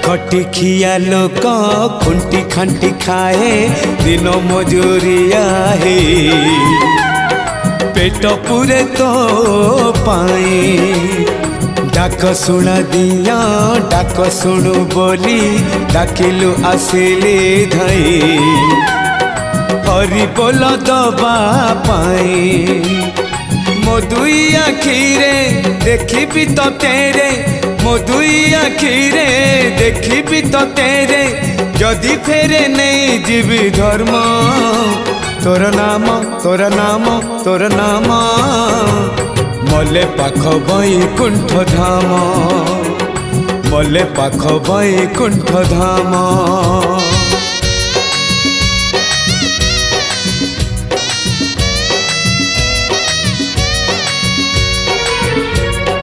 खटी खिया लोक खुंटी खांटी खाए दिन मजूरिया है पेट पूरे तो पाए डाक शुणा दिया डाक शुणु बोली डाकिलु आसिली धई हरि बोल दबा पाए मो दुई आखिरे देखी तो तेरे मो दुई आखिरे देखी तो तेरे जदि फेरे नहीं जीवी धर्म तोर नाम तोर नाम तोर नाम मले पाख बैकुंठ धाम मले पाख बैकुंठ धाम।